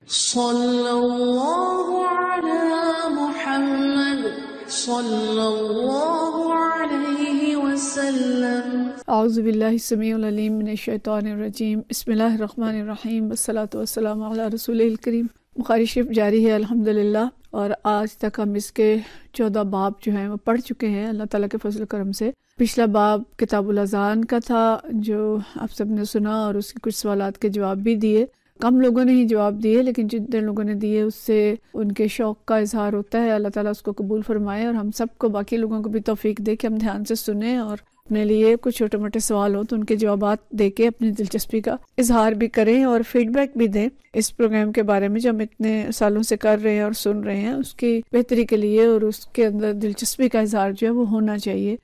صلی اللہ علی محمد صلی اللہ علیہ وسلم۔ اعوذ باللہ السمیع العلیم من الشیطان الرجیم، بسم اللہ الرحمن الرحیم، والصلاة والسلام علی رسول الکریم۔ بخاری شریف جاری ہے الحمدللہ، اور آج تک ہم اس کے 14 باب جو ہیں وہ پڑھ چکے ہیں اللہ تعالیٰ کے فضل و کرم سے۔ پچھلا باب کتاب الاذان کا تھا جو آپ سب نے سنا، اور اس کے کچھ سوالات کے جواب بھی دیے۔ کم لوگوں نے ہی جواب دیے، لیکن جتنے لوگوں نے دیے اس سے ان کے شوق کا اظہار ہوتا ہے۔ اللہ تعالیٰ اس کو قبول فرمائے، اور ہم سب کو، باقی لوگوں کو بھی توفیق دے کہ ہم دھیان سے سنیں، اور اپنے لیے کچھ چھوٹے موٹے سوال ہو تو ان کے جوابات دے کے اپنی دلچسپی کا اظہار بھی کریں، اور فیڈ بیک بھی دیں اس پروگرام کے بارے میں جو ہم اتنے سالوں سے کر رہے ہیں اور سن رہے ہیں، اس کی بہتری کے لیے، اور اس کے اندر دلچسپی کا اظہار جو ہے وہ ہونا چاہیے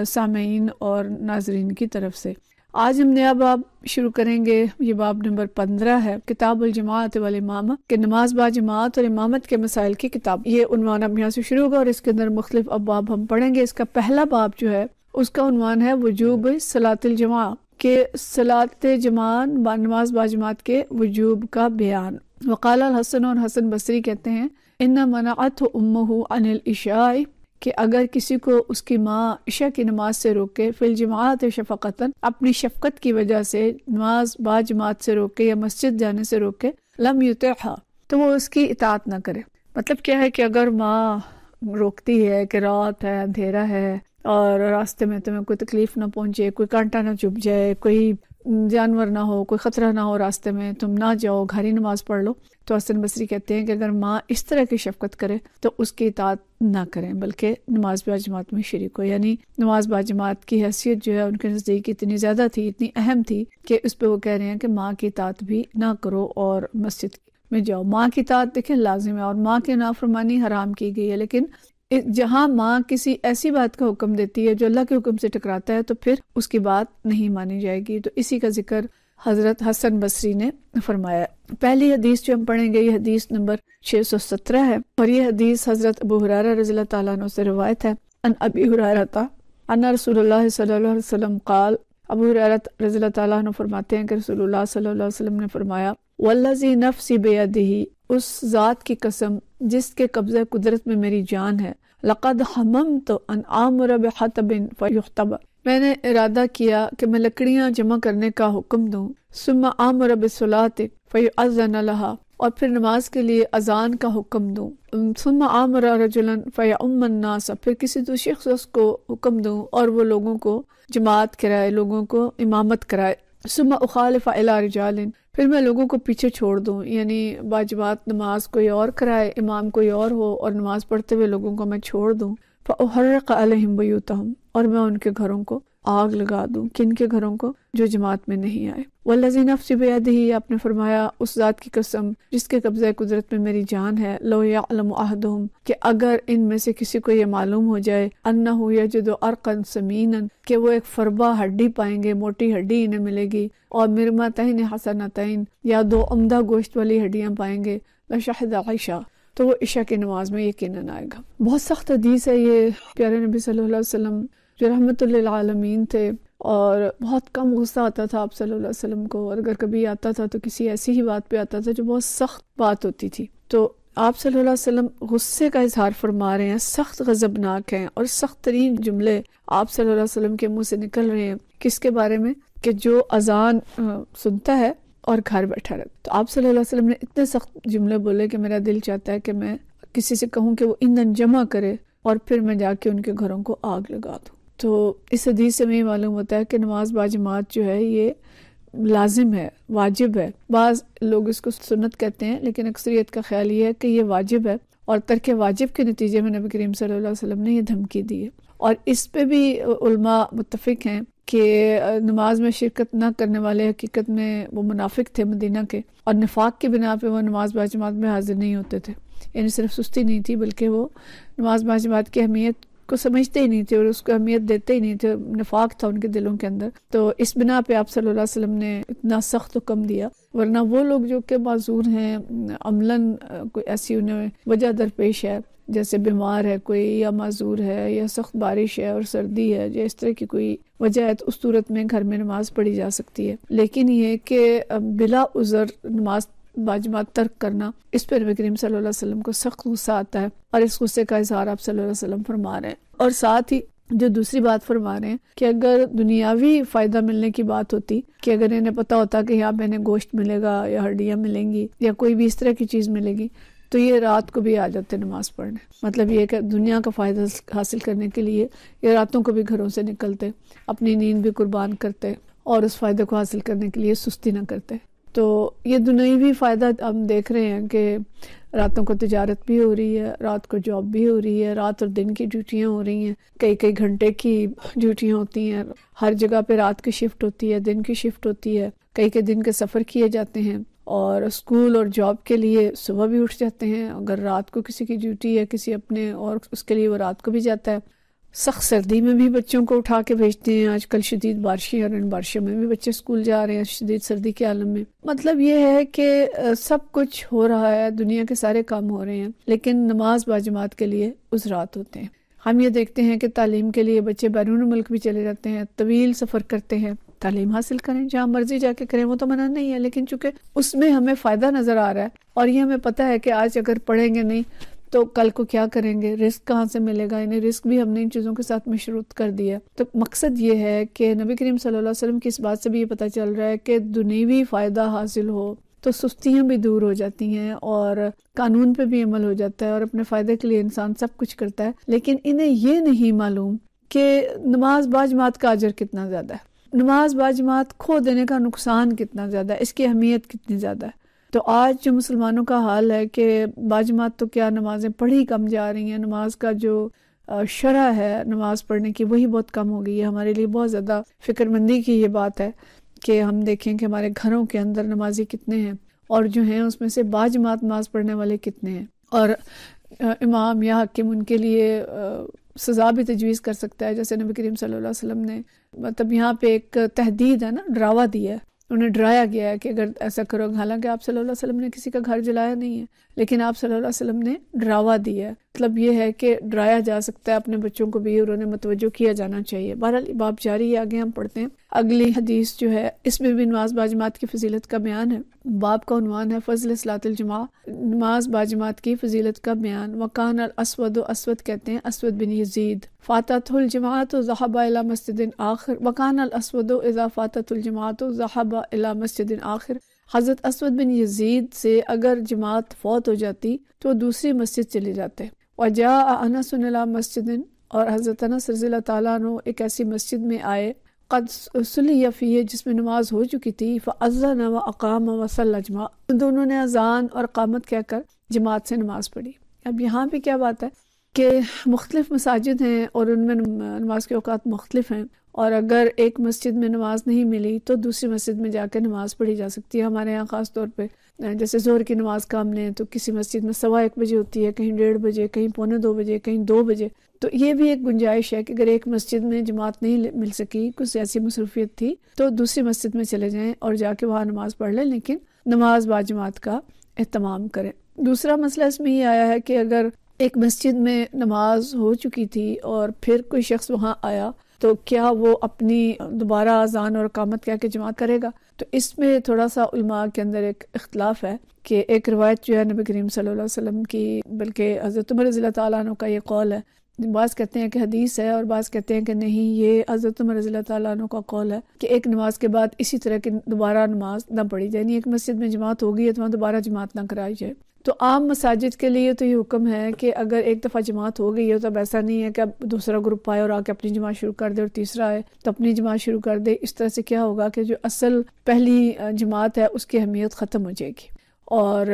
سامعین اور ناظرین کی طرف سے۔ آج ہم نیا باب شروع کریں گے، یہ باب نمبر 15 ہے، کتاب الجماعت والامامہ، کہ نماز با جماعت اور امامت کے مسائل کی کتاب۔ یہ عنوان اب یہاں سے شروع ہوگا، اور اس کے اندر مختلف ابواب ہم پڑھیں گے۔ اس کا پہلا باب جو ہے اس کا عنوان ہے وجوب صلاۃ الجماع، کہ صلاۃ جماعت نماز با جماعت کے وجوب کا بیان۔ وقال الحسن، اور حسن بصری کہتے ہیں، ان منعته امه عن العشاء، کہ اگر کسی کو اس کی ماں عشاء کی نماز سے روکے، فی الجماعت شفقتاً، اپنی شفقت کی وجہ سے نماز با جماعت سے روکے یا مسجد جانے سے روکے، لم یطعها، تو وہ اس کی اطاعت نہ کرے۔ مطلب کیا ہے کہ اگر ماں روکتی ہے کہ رات ہے، اندھیرا ہے، اور راستے میں تمہیں کوئی تکلیف نہ پہنچے، کوئی کانٹا نہ چبھ جائے، کوئی جانور نہ ہو، کوئی خطرہ نہ ہو راستے میں، تم نہ جاؤ، گھر ہی نماز پڑھ لو، تو حسن بصری کہتے ہیں کہ اگر ماں اس طرح کی شفقت کرے تو اس کی اطاعت نہ کریں، بلکہ نماز با جماعت میں شریک ہو۔ یعنی نماز با جماعت کی حیثیت جو ہے ان کے نزدیک اتنی زیادہ تھی، اتنی اہم تھی، کہ اس پہ وہ کہہ رہے ہیں کہ ماں کی اطاعت بھی نہ کرو اور مسجد میں جاؤ۔ ماں کی اطاعت دیکھیں لازم ہے، اور ماں کی نافرمانی حرام کی گئی ہے، لیکن جہاں ماں کسی ایسی بات کا حکم دیتی ہے جو اللہ کے حکم سے ٹکراتا ہے تو پھر اس کی بات نہیں مانی جائے گی۔ تو اسی کا ذکر حضرت حسن بصری نے فرمایا ہے۔ پہلی حدیث جو ہم پڑھیں گے یہ حدیث نمبر 617 ہے، اور یہ حدیث حضرت ابو ہریرہ رضی اللہ تعالیٰ عنہ سے روایت ہے۔ ان ابی ہریرہ ان رسول اللہ صلی اللہ علیہ وسلم قال، ابو ہریرہ رضی اللہ تعالیٰ عنہ فرماتے ہیں کہ رسول اللہ صلی اللہ علیہ وسلم نے فرمایا، والذی نفسی بیدہ، اس ذات کی قسم جس کے قبضہ قدرت میں میری جان ہے، لقد حممت ان آمر بحطب فیحتب، میں نے ارادہ کیا کہ میں لکڑیاں جمع کرنے کا حکم دوں، ثم آمر بالصلاۃ فیؤذن لها، اور پھر نماز کے لیے اذان کا حکم دوں، ثم آمر رجلا فیؤم الناس، پھر کسی دوسرے شخص کو حکم دوں اور وہ لوگوں کو جماعت کرائے، لوگوں کو امامت کرائے، ثم اخالف الی رجال، پھر میں لوگوں کو پیچھے چھوڑ دوں، یعنی باجماعت نماز کوئی اور کرائے، امام کوئی اور ہو، اور نماز پڑھتے ہوئے لوگوں کو میں چھوڑ دوں، فاحرق علیہم بیوتہم، اور میں ان کے گھروں کو آگ لگا دوں۔ کن کے گھروں کو؟ جو جماعت میں نہیں آئے۔ والذی نفسی بیدہ، آپ نے فرمایا اس ذات کی قسم جس کے قبضہ قدرت میں میری جان ہے، لو یعلم احدہم، کہ اگر ان میں سے کسی کو یہ معلوم ہو جائے، انہ یجد عرقا سمینا، کہ وہ ایک فربا ہڈی پائیں گے، موٹی ہڈی انہیں ملے گی، اور مرمتین حسنتین، یا 2 عمدہ گوشت والی ہڈیاں پائیں گے، لشہد عشاء، تو وہ عشاء کی نماز میں یقیناً آئے گا۔ بہت سخت حدیث ہے یہ۔ پیارے نبی صلی اللہ علیہ وسلم جو رحمت للعالمین تھے، اور بہت کم غصہ آتا تھا آپ صلی اللہ علیہ وسلم کو، اور اگر کبھی آتا تھا تو کسی ایسی ہی بات پہ آتا تھا جو بہت سخت بات ہوتی تھی، تو آپ صلی اللہ علیہ وسلم غصے کا اظہار فرما رہے ہیں، سخت غضبناک ہیں، اور سخت ترین جملے آپ صلی اللہ علیہ وسلم کے منہ سے نکل رہے ہیں۔ کس کے بارے میں؟ کہ جو اذان سنتا ہے اور گھر بیٹھا رہتا۔ تو آپ صلی اللہ علیہ وسلم نے اتنے سخت جملے بولے کہ میرا دل چاہتا ہے کہ میں کسی سے کہوں کہ وہ ایندھن جمع کرے، اور پھر میں جا کے ان کے گھروں کو آگ لگا دوں۔ تو اس حدیث سے میں معلوم ہوتا ہے کہ نماز با جماعت جو ہے یہ لازم ہے، واجب ہے۔ بعض لوگ اس کو سنت کہتے ہیں، لیکن اکثریت کا خیال یہ ہے کہ یہ واجب ہے، اور ترک واجب کے نتیجے میں نبی کریم صلی اللہ علیہ وسلم نے یہ دھمکی دی ہے۔ اور اس پہ بھی علماء متفق ہیں کہ نماز میں شرکت نہ کرنے والے حقیقت میں وہ منافق تھے مدینہ کے، اور نفاق کی بنا پہ وہ نماز با جماعت میں حاضر نہیں ہوتے تھے۔ یعنی صرف سستی نہیں تھی، بلکہ وہ نماز با جماعت کی اہمیت کو سمجھتے ہی نہیں تھے، اور اس کو اہمیت دیتے ہی نہیں تھے، نفاق تھا ان کے دلوں کے اندر۔ تو اس بنا پہ آپ صلی اللہ علیہ وسلم نے اتنا سخت حکم دیا، ورنہ وہ لوگ جو کہ معذور ہیں، عملاً کوئی ایسی انہیں وجہ درپیش ہے، جیسے بیمار ہے کوئی، یا معذور ہے، یا سخت بارش ہے اور سردی ہے، یا اس طرح کی کوئی وجہ ہے، تو اس صورت میں گھر میں نماز پڑھی جا سکتی ہے۔ لیکن یہ کہ بلا عذر نماز باجماعت ترک کرنا، اس پہ نبی کریم صلی اللہ علیہ وسلم کو سخت غصہ آتا ہے، اور اس غصے کا اظہار آپ صلی اللہ علیہ وسلم فرما رہے ہیں۔ اور ساتھ ہی جو دوسری بات فرما رہے ہیں کہ اگر دنیاوی فائدہ ملنے کی بات ہوتی کہ اگر انہیں پتا ہوتا کہ یہاں پہ انہیں گوشت ملے گا یا ہڈیاں ملیں گی یا کوئی بھی اس طرح کی چیز ملے گی، تو یہ رات کو بھی آ جاتے نماز پڑھنے۔ مطلب یہ کہ دنیا کا فائدہ حاصل کرنے کے لیے یہ راتوں کو بھی گھروں سے نکلتے، اپنی نیند بھی قربان کرتے اور اس فائدے کو حاصل کرنے کے لیے سستی نہ کرتے۔ تو یہ دنیاوی فائدہ ہم دیکھ رہے ہیں کہ راتوں کو تجارت بھی ہو رہی ہے، رات کو جاب بھی ہو رہی ہے، رات اور دن کی ڈیوٹیاں ہو رہی ہیں، کئی گھنٹے کی ڈیوٹیاں ہوتی ہیں، ہر جگہ پہ رات کی شفٹ ہوتی ہے، دن کی شفٹ ہوتی ہے، کئی دن کے سفر کیے جاتے ہیں، اور اسکول اور جاب کے لیے صبح بھی اٹھ جاتے ہیں، اگر رات کو کسی کی ڈیوٹی ہے کسی اپنے اور اس کے لیے وہ رات کو بھی جاتا ہے۔ سخت سردی میں بھی بچوں کو اٹھا کے بھیجتے ہیں، آج کل شدید بارشیں، اور ان بارشوں میں بھی بچے اسکول جا رہے ہیں شدید سردی کے عالم میں۔ مطلب یہ ہے کہ سب کچھ ہو رہا ہے، دنیا کے سارے کام ہو رہے ہیں، لیکن نماز باجماعت کے لیے عذرات ہوتے ہیں۔ ہم یہ دیکھتے ہیں کہ تعلیم کے لیے بچے بیرون ملک بھی چلے جاتے ہیں، طویل سفر کرتے ہیں، تعلیم حاصل کریں، جہاں مرضی جا کے کریں، وہ تو منع نہیں ہے، لیکن چونکہ اس میں ہمیں فائدہ نظر آ رہا ہے اور یہ ہمیں پتہ ہے کہ آج اگر پڑھیں گے نہیں تو کل کو کیا کریں گے، رزق کہاں سے ملے گا، یعنی رزق بھی ہم نے ان چیزوں کے ساتھ مشروط کر دیا۔ تو مقصد یہ ہے کہ نبی کریم صلی اللہ علیہ وسلم کی اس بات سے بھی یہ پتہ چل رہا ہے کہ دنیوی فائدہ حاصل ہو تو سستیاں بھی دور ہو جاتی ہیں اور قانون پہ بھی عمل ہو جاتا ہے، اور اپنے فائدے کے لیے انسان سب کچھ کرتا ہے، لیکن انہیں یہ نہیں معلوم کہ نماز باجماعت کا اجر کتنا زیادہ ہے، نماز باجماعت کھو دینے کا نقصان کتنا زیادہ ہے، اس کی اہمیت کتنی زیادہ ہے۔ تو آج جو مسلمانوں کا حال ہے کہ باجماعت تو کیا نمازیں پڑھی کم جا رہی ہیں، نماز کا جو شرح ہے نماز پڑھنے کی وہی بہت کم ہو گئی ہے۔ ہمارے لیے بہت زیادہ فکر مندی کی یہ بات ہے کہ ہم دیکھیں کہ ہمارے گھروں کے اندر نمازی کتنے ہیں اور جو ہیں اس میں سے باجماعت نماز پڑھنے والے کتنے ہیں، اور امام یا حاکم ان کے لیے سزا بھی تجویز کر سکتا ہے، جیسے نبی کریم صلی اللہ علیہ وسلم نے مطلب یہاں پہ ایک تحدید ہے نا، ڈراوا دیا ہے، انہیں ڈرایا گیا ہے کہ اگر ایسا کرو، حالانکہ آپ صلی اللہ علیہ وسلم نے کسی کا گھر جلایا نہیں ہے، لیکن آپ صلی اللہ علیہ وسلم نے ڈراوا دیا ہے، مطلب یہ ہے کہ ڈرایا جا سکتا ہے اپنے بچوں کو بھی، اور انہیں متوجہ کیا جانا چاہیے۔ بہرحال باب جاری ہے، آگے ہم پڑھتے ہیں۔ اگلی حدیث جو ہے اس میں بھی نماز باجماعت کی فضیلت کا بیان ہے۔ باب کا عنوان ہے فضل صلاۃ الجماع، نماز باجماعت کی فضیلت کا بیان۔ وکان الاسود، اسود کہتے ہیں اسود بن یزید، فاتت الجماعت ذهب الى مسجد آخر، وکان الاسود اذا فاتت الجماعت ذهب الى مسجد آخر۔ حضرت اسود بن یزید سے اگر جماعت فوت ہو جاتی تو دوسری مسجد چلے جاتے۔ وجاء انس الى مسجد، اور حضرت انس رضی اللہ تعالیٰ عنہ ایک ایسی مسجد میں آئے، قد صلی فیہ، جس میں نماز ہو چکی تھی، فاذن واقام وصلی جماع، دونوں نے اذان اور اقامت کہہ کر جماعت سے نماز پڑھی۔ اب یہاں پہ کیا بات ہے کہ مختلف مساجد ہیں اور ان میں نماز کے اوقات مختلف ہیں، اور اگر ایک مسجد میں نماز نہیں ملی تو دوسری مسجد میں جا کے نماز پڑھی جا سکتی ہے۔ ہمارے یہاں خاص طور پہ جیسے ظہر کی نماز کا ہم نے تو کسی مسجد میں 1:15 بجے ہوتی ہے، کہیں 1:30 بجے، کہیں 1:45 بجے، کہیں 2 بجے، تو یہ بھی ایک گنجائش ہے کہ اگر ایک مسجد میں جماعت نہیں مل سکی، کچھ ایسی مصروفیت تھی، تو دوسری مسجد میں چلے جائیں اور جا کے وہاں نماز پڑھ لیں، لیکن نماز باجماعت کا اہتمام کریں۔ دوسرا مسئلہ اس میں یہ آیا ہے کہ اگر ایک مسجد میں نماز ہو چکی تھی اور پھر کوئی شخص وہاں آیا تو کیا وہ اپنی دوبارہ اذان اور اقامت کہہ کے جماعت کرے گا؟ تو اس میں تھوڑا سا علماء کے اندر ایک اختلاف ہے کہ ایک روایت جو ہے نبی کریم صلی اللہ علیہ وسلم کی، بلکہ حضرت عمر رضی اللہ تعالیٰ عنہ کا یہ قول ہے، بعض کہتے ہیں کہ حدیث ہے اور بعض کہتے ہیں کہ نہیں، یہ حضرت عمر رضی اللہ تعالیٰ عنہ کا قول ہے کہ ایک نماز کے بعد اسی طرح کی دوبارہ نماز نہ پڑھی جائے، یعنی ایک مسجد میں جماعت ہو گئی ہے تو وہاں دوبارہ جماعت نہ کرائی جائے۔ تو عام مساجد کے لیے تو یہ حکم ہے کہ اگر ایک دفعہ جماعت ہو گئی ہے تو اب ایسا نہیں ہے کہ اب دوسرا گروپ آئے اور آ کے اپنی جماعت شروع کر دے، اور تیسرا آئے تو اپنی جماعت شروع کر دے۔ اس طرح سے کیا ہوگا کہ جو اصل پہلی جماعت ہے اس کی اہمیت ختم ہو جائے گی، اور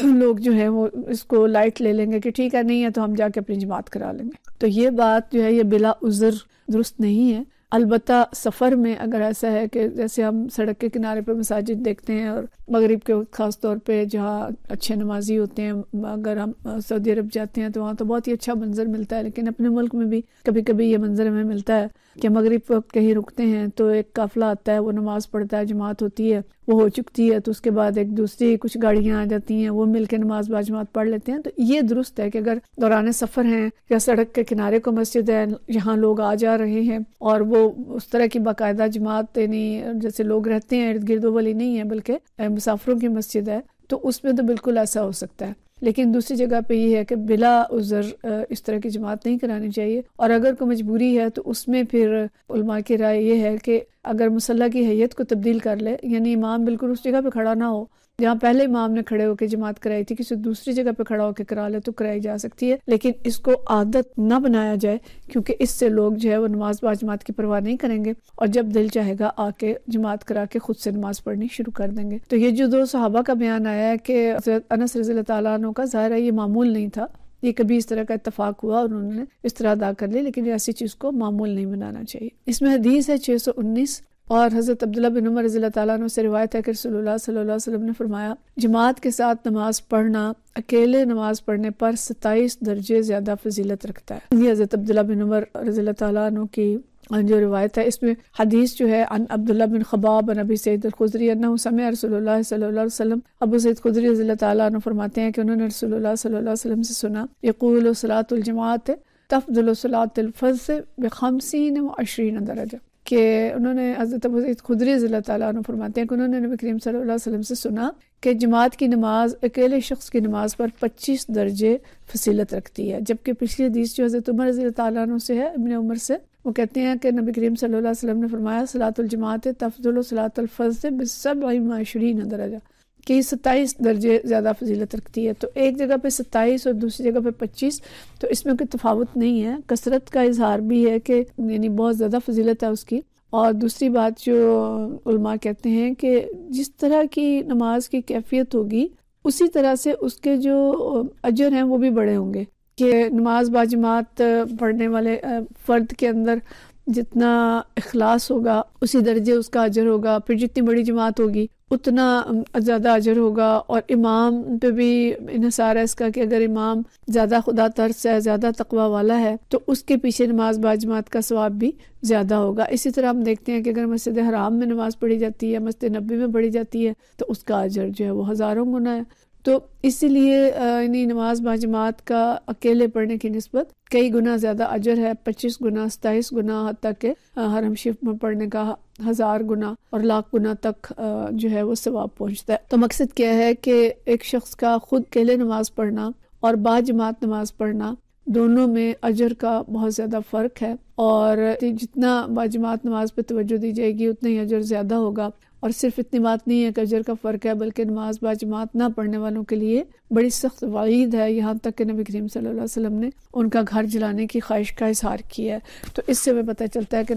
لوگ جو ہیں وہ اس کو لائٹ لے لیں گے کہ ٹھیک ہے، نہیں ہے تو ہم جا کے اپنی جماعت کرا لیں گے۔ تو یہ بات جو ہے یہ بلا عذر درست نہیں ہے۔ البتہ سفر میں اگر ایسا ہے کہ جیسے ہم سڑک کے کنارے پہ مساجد دیکھتے ہیں، اور مغرب کے وقت خاص طور پہ جہاں اچھے نمازی ہوتے ہیں، اگر ہم سعودی عرب جاتے ہیں تو وہاں تو بہت ہی اچھا منظر ملتا ہے، لیکن اپنے ملک میں بھی کبھی کبھی یہ منظر ہمیں ملتا ہے کہ مغرب کے وقت کہیں رکتے ہیں تو ایک قافلہ آتا ہے، وہ نماز پڑھتا ہے، جماعت ہوتی ہے، وہ ہو چکتی ہے، تو اس کے بعد ایک دوسری کچھ گاڑیاں آ جاتی ہیں، وہ مل کے نماز باجماعت پڑھ لیتے ہیں۔ تو یہ درست ہے کہ اگر دوران سفر ہیں یا سڑک کے کنارے کو مسجد ہے، یہاں لوگ آ جا رہے ہیں اور وہ اس طرح کی باقاعدہ جماعت، یعنی جیسے لوگ رہتے ہیں ارد گرد والی نہیں ہے بلکہ مسافروں کی مسجد ہے، تو اس میں تو بالکل ایسا ہو سکتا ہے، لیکن دوسری جگہ پہ یہ ہے کہ بلا عذر اس طرح کی جماعت نہیں کرانی چاہیے، اور اگر کوئی مجبوری ہے تو اس میں پھر علماء کی رائے یہ ہے کہ اگر مصلی کی حیت کو تبدیل کر لے، یعنی امام بالکل اس جگہ پہ کھڑا نہ ہو جہاں پہلے امام نے کھڑے ہو کے جماعت کرائی تھی، کسی دوسری جگہ پہ کھڑا ہو کے کرا لے تو کرائی جا سکتی ہے، لیکن اس کو عادت نہ بنایا جائے، کیونکہ اس سے لوگ جو ہے وہ نماز با جماعت کی پرواہ نہیں کریں گے، اور جب دل چاہے گا آ کے جماعت کرا کے خود سے نماز پڑھنی شروع کر دیں گے۔ تو یہ جو 2 صحابہ کا بیان آیا ہے کہ حضرت انس رضی اللہ تعالیٰ عنہ کا، ظاہر ہے یہ معمول نہیں تھا، یہ کبھی اس طرح کا اتفاق ہوا اور انہوں نے اس طرح ادا کر لی، لیکن ایسی چیز کو معمول نہیں بنانا چاہیے۔ اس میں حدیث ہے 619، اور حضرت عبداللہ بن عمر رضی اللہ تعالیٰ عنہ سے روایت ہے کہ رسول اللہ صلی اللہ علیہ وسلم نے فرمایا، جماعت کے ساتھ نماز پڑھنا اکیلے نماز پڑھنے پر 27 درجے زیادہ فضیلت رکھتا ہے۔ یہ حضرت عبداللہ بن عمر رضی اللہ تعالیٰ عنہ کی جو روایت ہے، اس میں حدیث جو ہے عن عبداللہ بن خباب عن ابی سعید الخدری انہ سمع رسول اللہ صلی اللہ علیہ وسلم، ابو سعید خدری رضی اللہ تعالیٰ عنہ فرماتے ہیں کہ انہوں نے رسول اللہ صلی اللہ علیہ وسلم سے سنا، یقول صلاۃ الجماعت تفضل صلاۃ الفرض ب50 و20 درجہ، کہ انہوں نے حضرت ابو سعید خدری رضی اللہ تعالیٰ عنہ فرماتے ہیں کہ انہوں نے نبی کریم صلی اللہ علیہ وسلم سے سنا کہ جماعت کی نماز اکیلے شخص کی نماز پر 25 درجے فضیلت رکھتی ہے، جبکہ پچھلی حدیث جو حضرت عمر رضی اللہ تعالیٰ عنہ سے ہے، ابن عمر سے، وہ کہتے ہیں کہ نبی کریم صلی اللہ علیہ وسلم نے فرمایا صلاۃ الجماعت تفضل صلاۃ الفرض ب27 درجہ، کہ 27 درجے زیادہ فضیلت رکھتی ہے۔ تو ایک جگہ پہ 27 اور دوسری جگہ پہ 25، تو اس میں کوئی تفاوت نہیں ہے، کثرت کا اظہار بھی ہے کہ یعنی بہت زیادہ فضیلت ہے اس کی، اور دوسری بات جو علماء کہتے ہیں کہ جس طرح کی نماز کی کیفیت ہوگی اسی طرح سے اس کے جو اجر ہیں وہ بھی بڑے ہوں گے، کہ نماز با جماعت پڑھنے والے فرد کے اندر جتنا اخلاص ہوگا اسی درجے اس کا اجر ہوگا، پھر جتنی بڑی جماعت ہوگی اتنا زیادہ اجر ہوگا، اور امام پہ بھی انحصار ہے اس کا کہ اگر امام زیادہ خدا ترس ہے، زیادہ تقوی والا ہے، تو اس کے پیچھے نماز با جماعت کا ثواب بھی زیادہ ہوگا۔ اسی طرح ہم دیکھتے ہیں کہ اگر مسجد حرام میں نماز پڑھی جاتی ہے، مسجد نبوی میں پڑھی جاتی ہے، تو اس کا اجر جو ہے وہ ہزاروں گنا ہے۔ تو اسی لیے یعنی نماز با جماعت کا اکیلے پڑھنے کی نسبت کئی گنا زیادہ اجر ہے، 25 گنا، 27 گنا، حتیٰ کہ حرم شریف میں پڑھنے کا 1000 گنا اور لاکھ گنا تک جو ہے وہ ثواب پہنچتا ہے۔ تو مقصد کیا ہے کہ ایک شخص کا خود اکیلے نماز پڑھنا اور با جماعت نماز پڑھنا دونوں میں اجر کا بہت زیادہ فرق ہے، اور جتنا با جماعت نماز پہ توجہ دی جائے گی اتنا ہی اجر زیادہ ہوگا۔ اور صرف اتنی بات نہیں ہے کہ اجر کا فرق ہے، بلکہ نماز با جماعت نہ پڑھنے والوں کے لیے بڑی سخت وعید ہے، یہاں تک کہ نبی کریم صلی اللہ علیہ وسلم نے ان کا گھر جلانے کی خواہش کا اظہار کیا ہے۔ تو اس سے ہمیں پتہ چلتا ہے کہ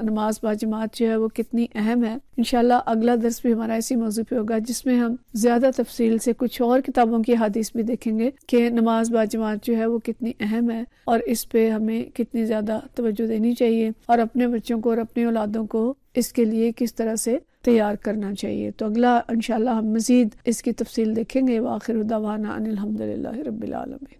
نماز با جماعت جو ہے وہ کتنی اہم ہے۔ انشاءاللہ اگلا درس بھی ہمارا اسی موضوع پہ ہوگا، جس میں ہم زیادہ تفصیل سے کچھ اور کتابوں کی حدیث بھی دیکھیں گے کہ نماز با جماعت جو ہے وہ کتنی اہم ہے، اور اس پہ ہمیں کتنی زیادہ توجہ دینی چاہیے، اور اپنے بچوں کو اور اپنی اولادوں کو اس کے لیے کس طرح سے تیار کرنا چاہیے۔ تو اگلا انشاءاللہ ہم مزید اس کی تفصیل دیکھیں گے۔ وآخر دعوانا ان الحمدللہ رب العالمین۔